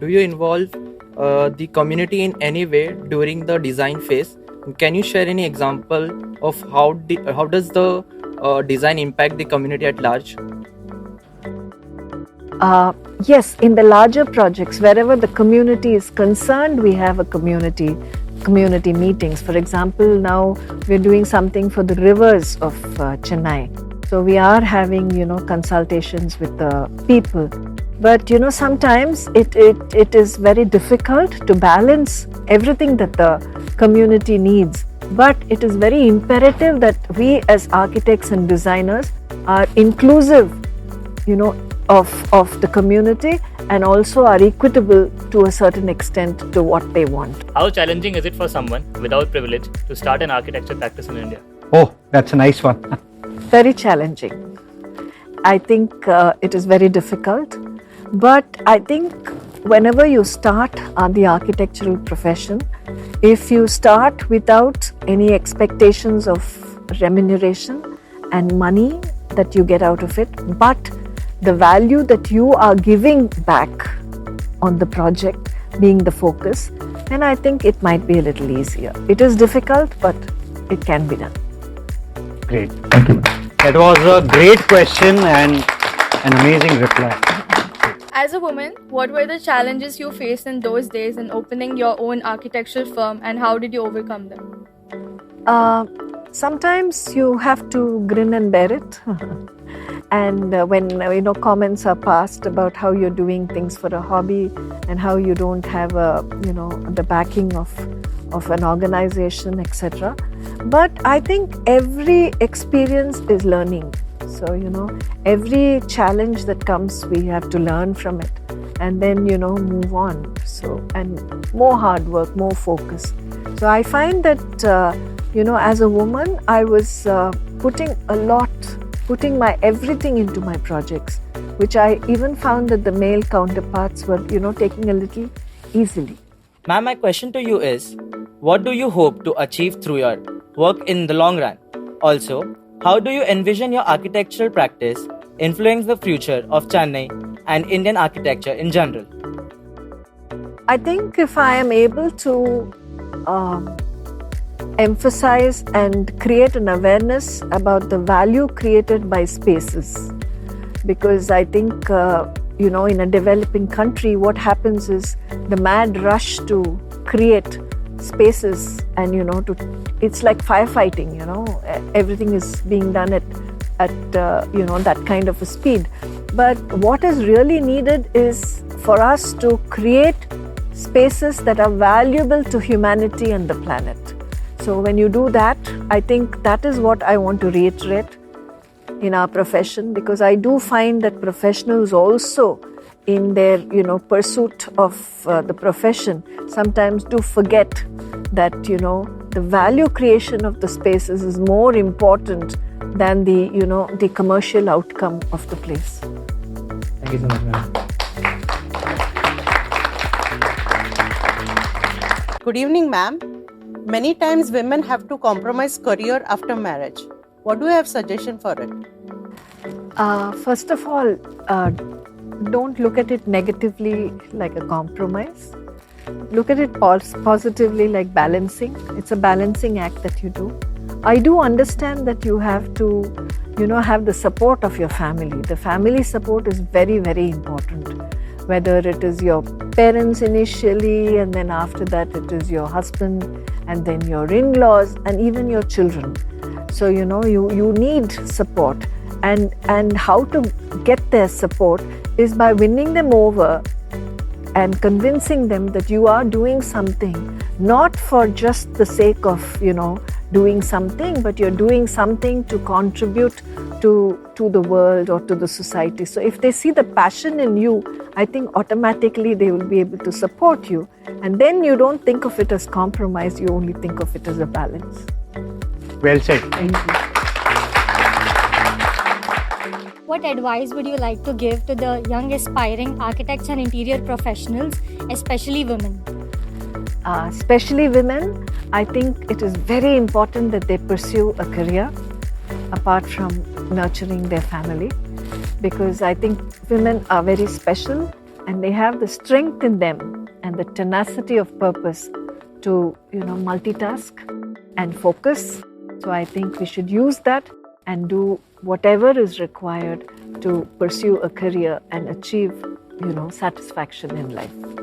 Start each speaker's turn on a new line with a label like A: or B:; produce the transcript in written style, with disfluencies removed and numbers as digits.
A: do you involve the community in any way during the design phase? Can you share any example of how does the design impact the community at large?
B: Yes, in the larger projects, wherever the community is concerned, we have a community meetings. For example, now we're doing something for the rivers of Chennai. So we are having, consultations with the people. But, sometimes it is very difficult to balance everything that the community needs. But it is very imperative that we as architects and designers are inclusive, of the community, and also are equitable to a certain extent to what they want.
C: How challenging is it for someone without privilege to start an architecture practice in India?
D: Oh, that's a nice one.
B: Very challenging. I think it is very difficult. But I think whenever you start the architectural profession, if you start without any expectations of remuneration and money that you get out of it, but the value that you are giving back on the project being the focus, then I think it might be a little easier. It is difficult, but it can be done.
D: Great. Thank you. That was a great question and an amazing reply.
E: As a woman, what were the challenges you faced in those days in opening your own architectural firm, and how did you overcome them?
B: Sometimes you have to grin and bear it. And when comments are passed about how you're doing things for a hobby and how you don't have the backing of an organization, etc. But I think every experience is learning. So every challenge that comes, we have to learn from it, and then move on. So, and more hard work, more focus. So I find that as a woman, I was putting my everything into my projects, which I even found that the male counterparts were, taking a little easily.
A: Ma'am, my question to you is, what do you hope to achieve through your work in the long run? Also, how do you envision your architectural practice influence the future of Chennai and Indian architecture in general?
B: I think if I am able to emphasize and create an awareness about the value created by spaces, because I think in a developing country, what happens is the mad rush to create spaces, and it's like firefighting. Everything is being done at that kind of a speed. But what is really needed is for us to create spaces that are valuable to humanity and the planet. So when you do that, I think that is what I want to reiterate in our profession, because I do find that professionals also in their pursuit of the profession sometimes do forget that the value creation of the spaces is more important than the commercial outcome of the place.
D: Thank you so much, ma'am.
F: Good evening, ma'am. Many times women have to compromise career after marriage. What do you have suggestion for it?
B: First of all, don't look at it negatively like a compromise. Look at it positively like balancing. It's a balancing act that you do. I do understand that you have to, have the support of your family. The family support is very, very important. Whether it is your parents initially, and then after that it is your husband, and then your in-laws, and even your children. So you need support, and how to get their support is by winning them over and convincing them that you are doing something not for just the sake of doing something, but you're doing something to contribute to the world or to the society. So if they see the passion in you, I think automatically they will be able to support you, and then you don't think of it as compromise, you only think of it as a balance.
D: Well said.
B: Thank you.
G: What advice would you like to give to the young aspiring architects and interior professionals, especially women?
B: Especially women, I think it is very important that they pursue a career apart from nurturing their family, because I think women are very special and they have the strength in them and the tenacity of purpose to, multitask and focus. So I think we should use that and do whatever is required to pursue a career and achieve, satisfaction in life.